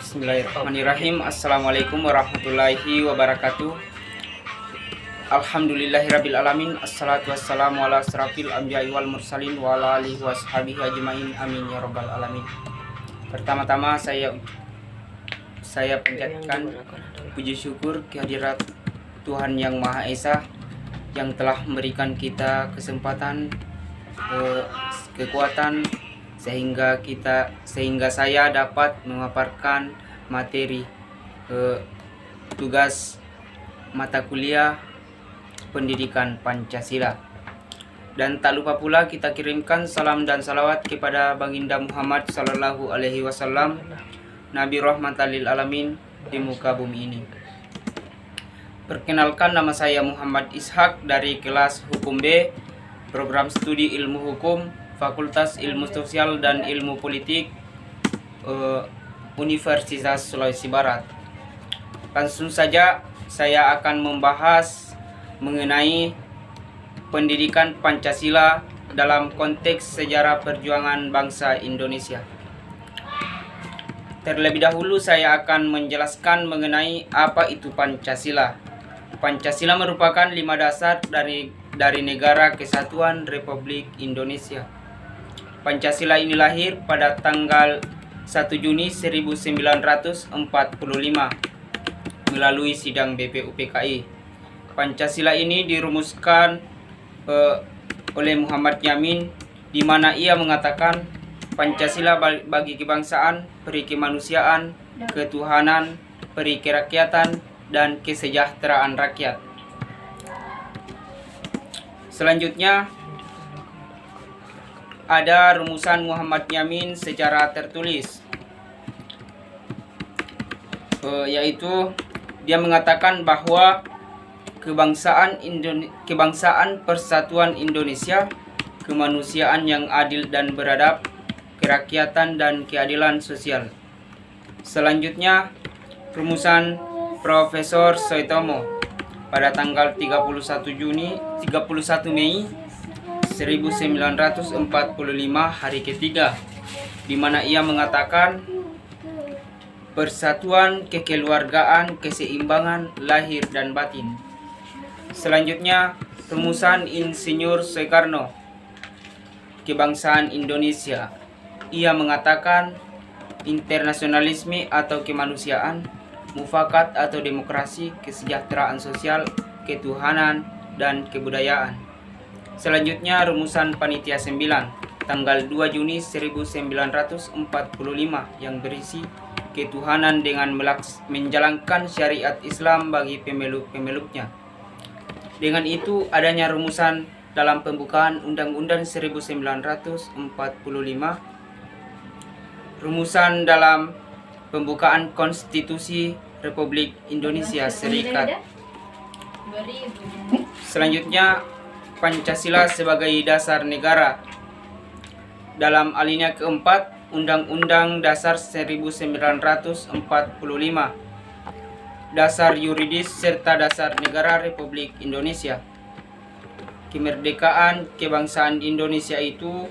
Bismillahirrahmanirrahim. Assalamualaikum warahmatullahi wabarakatuh. Alhamdulillahirabbil alamin. Assalatu wassalamu ala asrafil anbiya'i wal mursalin wa ala alihi washabihi ajmain. Amin ya rabbal alamin. Pertama-tama saya panjatkan puji syukur kehadirat Tuhan Yang Maha Esa yang telah memberikan kita kesempatan, kekuatan sehingga saya dapat memaparkan materi tugas mata kuliah pendidikan Pancasila. Dan tak lupa pula kita kirimkan salam dan salawat kepada Baginda Muhammad sallallahu alaihi wasallam, Nabi rahmatan lil alamin di muka bumi ini. Perkenalkan, nama saya Muhammad Ishak dari kelas Hukum B, program studi Ilmu Hukum, Fakultas Ilmu Sosial dan Ilmu Politik, Universitas Sulawesi Barat. Langsung saja saya akan membahas mengenai pendidikan Pancasila dalam konteks sejarah perjuangan bangsa Indonesia. Terlebih dahulu saya akan menjelaskan mengenai apa itu Pancasila. Pancasila merupakan 5 dasar dari Negara Kesatuan Republik Indonesia. Pancasila ini lahir pada tanggal 1 Juni 1945 melalui sidang BPUPKI. Pancasila ini dirumuskan oleh Muhammad Yamin, di mana ia mengatakan Pancasila bagi kebangsaan, peri kemanusiaan, ketuhanan, peri kerakyatan, dan kesejahteraan rakyat. Selanjutnya ada rumusan Muhammad Yamin secara tertulis, yaitu dia mengatakan bahwa kebangsaan persatuan Indonesia, kemanusiaan yang adil dan beradab, kerakyatan dan keadilan sosial. Selanjutnya rumusan Profesor Soetomo pada tanggal 31 Mei 1945 hari ketiga, di mana ia mengatakan persatuan, kekeluargaan, keseimbangan lahir dan batin. Selanjutnya rumusan Insinyur Soekarno, kebangsaan Indonesia. Ia mengatakan internasionalisme atau kemanusiaan, mufakat atau demokrasi, kesejahteraan sosial, ketuhanan, dan kebudayaan. Selanjutnya rumusan Panitia 9 tanggal 2 Juni 1945 yang berisi ketuhanan dengan menjalankan syariat Islam bagi pemeluk-pemeluknya. Dengan itu adanya rumusan dalam pembukaan Undang-Undang 1945, rumusan dalam pembukaan Konstitusi Republik Indonesia Serikat. Selanjutnya Pancasila sebagai dasar negara. Dalam alinea keempat Undang-Undang Dasar 1945, dasar yuridis serta dasar negara Republik Indonesia. Kemerdekaan kebangsaan Indonesia itu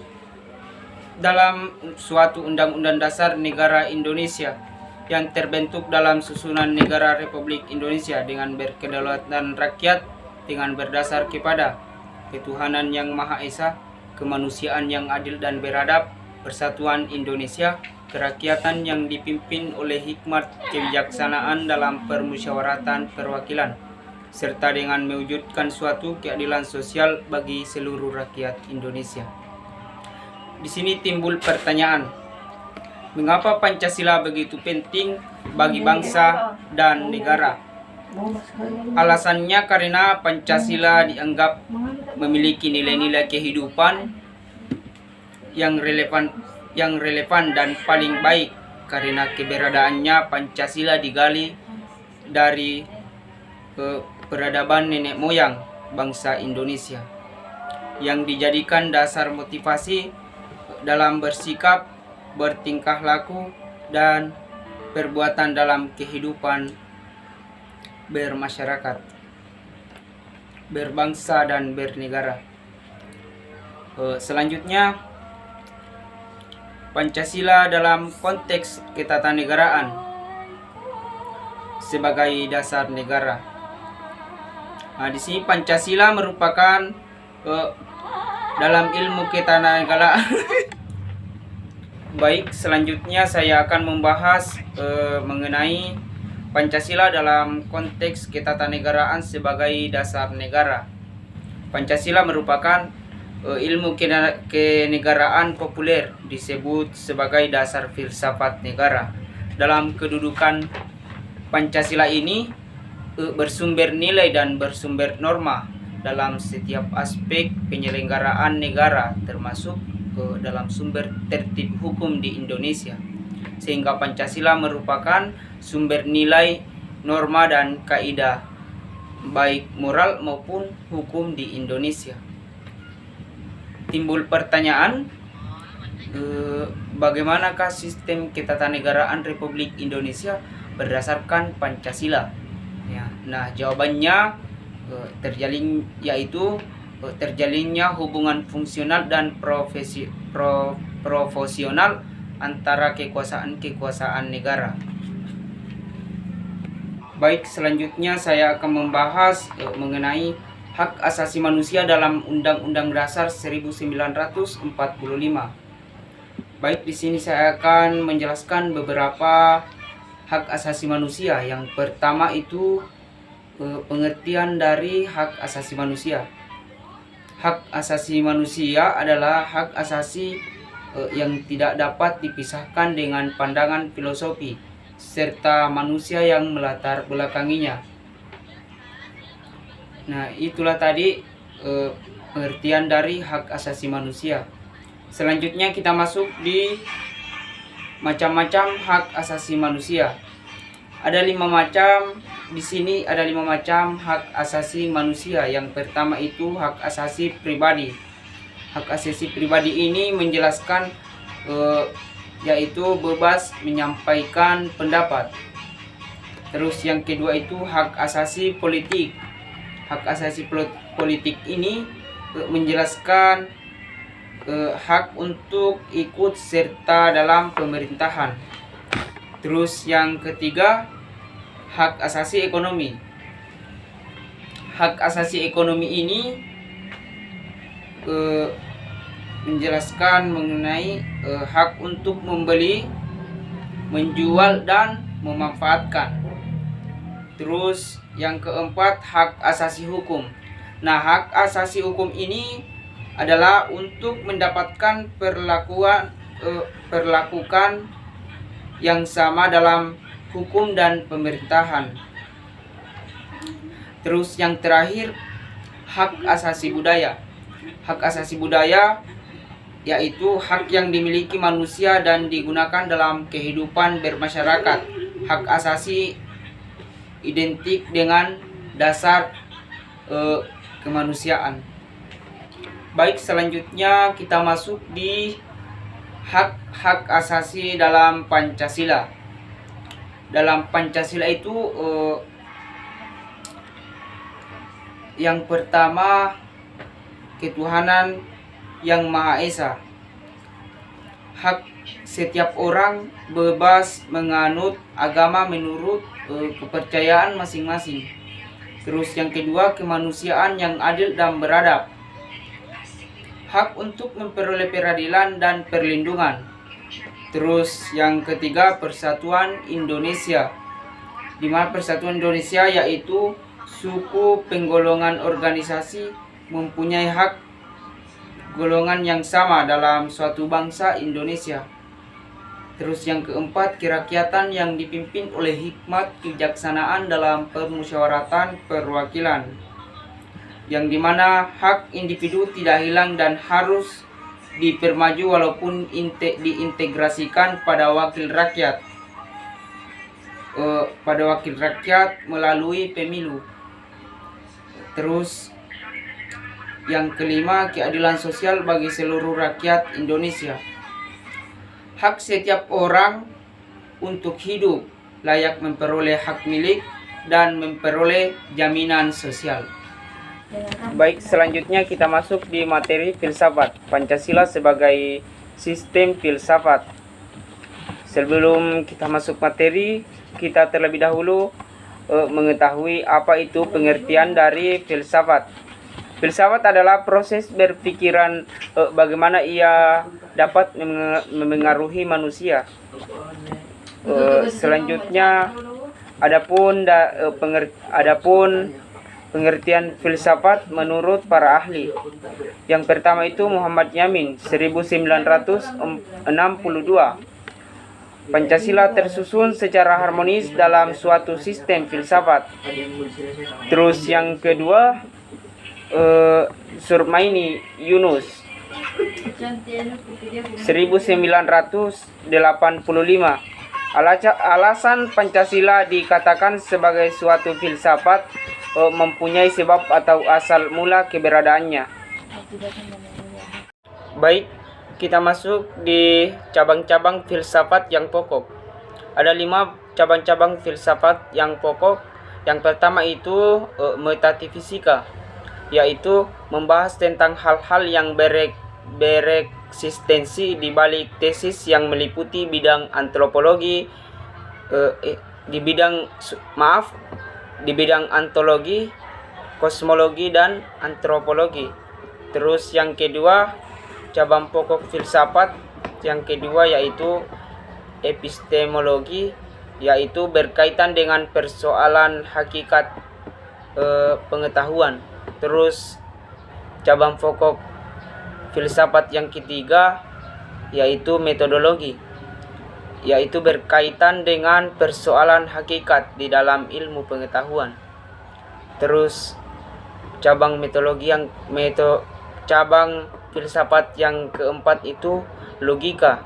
dalam suatu undang-undang dasar negara Indonesia yang terbentuk dalam susunan negara Republik Indonesia dengan berkedaulatan rakyat dengan berdasar kepada ketuhanan yang Maha Esa, kemanusiaan yang adil dan beradab, persatuan Indonesia, kerakyatan yang dipimpin oleh hikmat kebijaksanaan dalam permusyawaratan perwakilan, serta dengan mewujudkan suatu keadilan sosial bagi seluruh rakyat Indonesia. Di sini timbul pertanyaan, mengapa Pancasila begitu penting bagi bangsa dan negara? Alasannya karena Pancasila dianggap memiliki nilai-nilai kehidupan yang relevan dan paling baik, karena keberadaannya Pancasila digali dari peradaban nenek moyang bangsa Indonesia yang dijadikan dasar motivasi dalam bersikap, bertingkah laku, dan perbuatan dalam kehidupan bermasyarakat, berbangsa, dan bernegara. Selanjutnya Pancasila dalam konteks ketatanegaraan. sebagai dasar negara. Nah, di sini Pancasila merupakan dalam ilmu ketatanegaraan. Baik, selanjutnya saya akan membahas mengenai Pancasila dalam konteks ketatanegaraan sebagai dasar negara. Pancasila merupakan ilmu kenegaraan populer, disebut sebagai dasar filsafat negara. Dalam kedudukan Pancasila ini bersumber nilai dan bersumber norma dalam setiap aspek penyelenggaraan negara, termasuk dalam sumber tertib hukum di Indonesia, sehingga Pancasila merupakan sumber nilai, norma, dan kaidah baik moral maupun hukum di Indonesia. Timbul pertanyaan, bagaimanakah sistem ketatanegaraan Republik Indonesia berdasarkan Pancasila? Ya, nah, jawabannya terjalinnya hubungan fungsional dan profesional antara kekuasaan negara. Baik, selanjutnya saya akan membahas mengenai hak asasi manusia dalam Undang-Undang Dasar 1945. Baik, di sini saya akan menjelaskan beberapa hak asasi manusia. Yang pertama itu pengertian dari hak asasi manusia. Hak asasi manusia adalah hak asasi yang tidak dapat dipisahkan dengan pandangan filosofi serta manusia yang melatar belakanginya. Nah, itulah tadi pengertian dari hak asasi manusia. Selanjutnya kita masuk di macam-macam hak asasi manusia. Ada 5 macam. Di sini ada 5 macam hak asasi manusia. Yang pertama itu hak asasi pribadi. Hak asasi pribadi ini menjelaskan yaitu bebas menyampaikan pendapat. Terus yang kedua itu hak asasi politik. Hak asasi politik ini menjelaskan hak untuk ikut serta dalam pemerintahan. Terus yang ketiga, hak asasi ekonomi. Hak asasi ekonomi ini menjelaskan mengenai hak untuk membeli, menjual, dan memanfaatkan. Terus yang keempat, hak asasi hukum. Nah, hak asasi hukum ini adalah untuk mendapatkan perlakukan yang sama dalam hukum dan pemerintahan. Terus yang terakhir, hak asasi budaya. Hak asasi budaya yaitu hak yang dimiliki manusia dan digunakan dalam kehidupan bermasyarakat. Hak asasi identik dengan dasar kemanusiaan. Baik, selanjutnya kita masuk di hak asasi dalam Pancasila. Dalam Pancasila itu yang pertama, ketuhanan yang Maha Esa. Hak setiap orang bebas menganut agama menurut kepercayaan masing-masing. Terus yang kedua, kemanusiaan yang adil dan beradab. Hak untuk memperoleh peradilan dan perlindungan. Terus yang ketiga, persatuan Indonesia. Di mana persatuan Indonesia yaitu suku, penggolongan, organisasi mempunyai hak golongan yang sama dalam suatu bangsa Indonesia. Terus yang keempat, kerakyatan yang dipimpin oleh hikmat kebijaksanaan dalam permusyawaratan perwakilan, yang dimana hak individu tidak hilang dan harus dipermaju walaupun diintegrasikan pada wakil rakyat melalui pemilu. Terus yang kelima, keadilan sosial bagi seluruh rakyat Indonesia. Hak setiap orang untuk hidup layak memperoleh hak milik dan memperoleh jaminan sosial. Baik, selanjutnya kita masuk di materi filsafat. Pancasila sebagai sistem filsafat. Sebelum kita masuk materi, kita terlebih dahulu mengetahui apa itu pengertian dari filsafat. Filsafat adalah proses berpikiran bagaimana ia dapat memengaruhi manusia. Selanjutnya adapun pengertian filsafat menurut para ahli. Yang pertama itu Muhammad Yamin 1962. Pancasila tersusun secara harmonis dalam suatu sistem filsafat. Terus yang kedua Surmaini Yunus 1985. Alasan Pancasila dikatakan sebagai suatu filsafat mempunyai sebab atau asal mula keberadaannya. Baik, kita masuk di cabang-cabang filsafat yang pokok. Ada 5 cabang-cabang filsafat yang pokok. Yang pertama itu metafisika, yaitu membahas tentang hal-hal yang bereksistensi di balik tesis yang meliputi bidang antropologi, di bidang antologi, kosmologi, dan antropologi. Terus yang kedua, cabang pokok filsafat yang kedua yaitu epistemologi, yaitu berkaitan dengan persoalan hakikat pengetahuan. Terus cabang pokok filsafat yang ketiga yaitu metodologi, yaitu berkaitan dengan persoalan hakikat di dalam ilmu pengetahuan. Terus cabang filsafat yang keempat itu logika.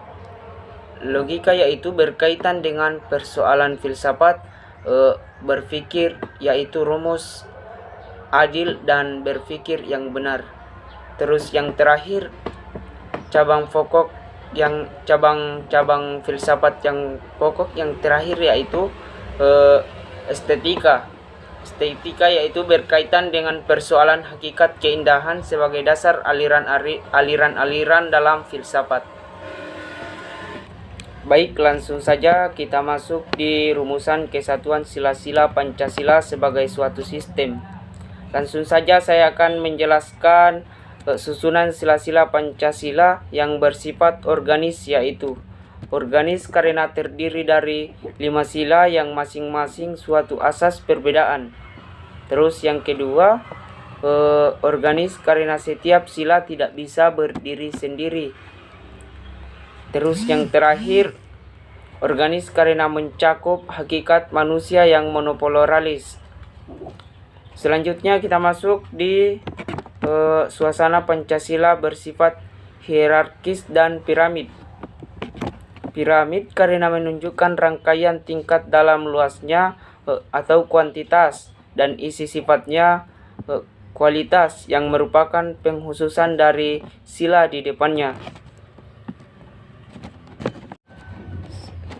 Logika yaitu berkaitan dengan persoalan filsafat berpikir, yaitu rumus adil dan berpikir yang benar. Terus yang terakhir cabang filsafat yang pokok yang terakhir yaitu estetika. Estetika yaitu berkaitan dengan persoalan hakikat keindahan sebagai dasar aliran-aliran dalam filsafat. Baik, langsung saja kita masuk di rumusan kesatuan sila-sila Pancasila sebagai suatu sistem. Langsung saja saya akan menjelaskan susunan sila-sila Pancasila yang bersifat organis, yaitu organis karena terdiri dari 5 sila yang masing-masing suatu asas perbedaan. Terus yang kedua, organis karena setiap sila tidak bisa berdiri sendiri. Terus yang terakhir, organis karena mencakup hakikat manusia yang monopolaris. Selanjutnya kita masuk di suasana Pancasila bersifat hierarkis dan piramid. Piramid karena menunjukkan rangkaian tingkat dalam luasnya atau kuantitas, dan isi sifatnya kualitas yang merupakan penghususan dari sila di depannya.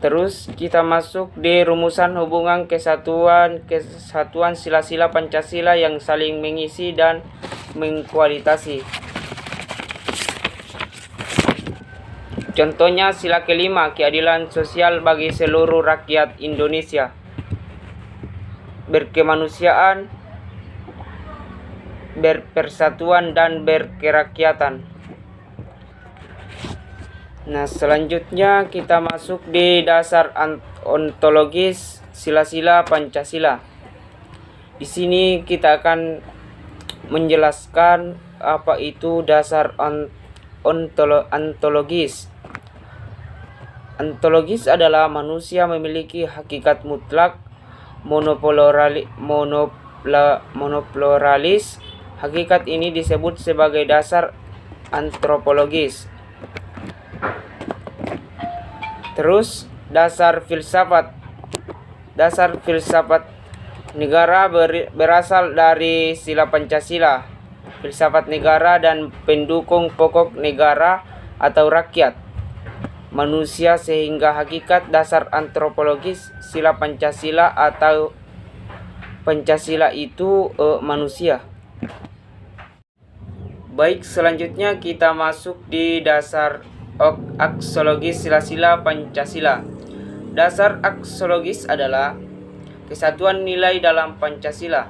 Terus kita masuk di rumusan hubungan kesatuan sila-sila Pancasila yang saling mengisi dan mengkualitasi. Contohnya sila kelima, keadilan sosial bagi seluruh rakyat Indonesia, berkemanusiaan, berpersatuan, dan berkerakyatan. Nah, selanjutnya kita masuk di dasar ontologis sila-sila Pancasila. Di sini kita akan menjelaskan apa itu dasar ontologis. Ontologis adalah manusia memiliki hakikat mutlak, monopluralis. Hakikat ini disebut sebagai dasar antropologis. Terus dasar filsafat. Dasar filsafat negara berasal dari sila Pancasila. Filsafat negara dan pendukung pokok negara atau rakyat, manusia, sehingga hakikat dasar antropologis sila Pancasila atau Pancasila itu manusia. Baik, selanjutnya kita masuk di dasar aksologis sila-sila Pancasila. Dasar aksologis adalah Kesatuan nilai dalam Pancasila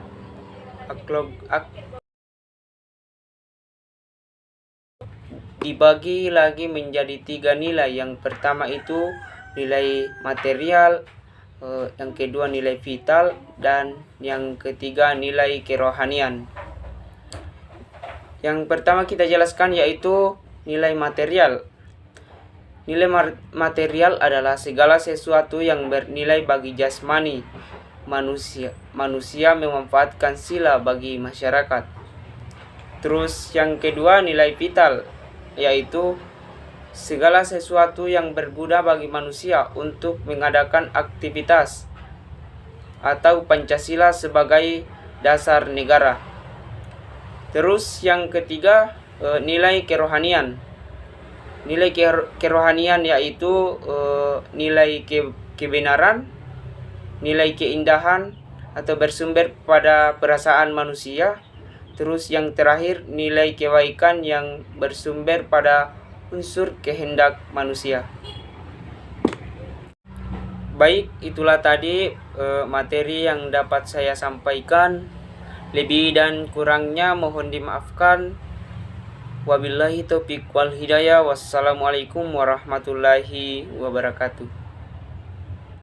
dibagi lagi menjadi 3 nilai. Yang pertama itu nilai material, yang kedua nilai vital, dan yang ketiga nilai kerohanian. Yang pertama kita jelaskan yaitu nilai material. Nilai material adalah segala sesuatu yang bernilai bagi jasmani manusia. Manusia memanfaatkan sila bagi masyarakat. Terus yang kedua nilai vital, yaitu segala sesuatu yang berguna bagi manusia untuk mengadakan aktivitas, atau Pancasila sebagai dasar negara. Terus yang ketiga nilai kerohanian. Nilai kerohanian yaitu nilai kebenaran, nilai keindahan atau bersumber pada perasaan manusia. Terus yang terakhir nilai kebaikan yang bersumber pada unsur kehendak manusia. Baik, itulah tadi materi yang dapat saya sampaikan. Lebih dan kurangnya mohon dimaafkan. Wabillahi taufiq wal hidayah. Wassalamualaikum warahmatullahi wabarakatuh.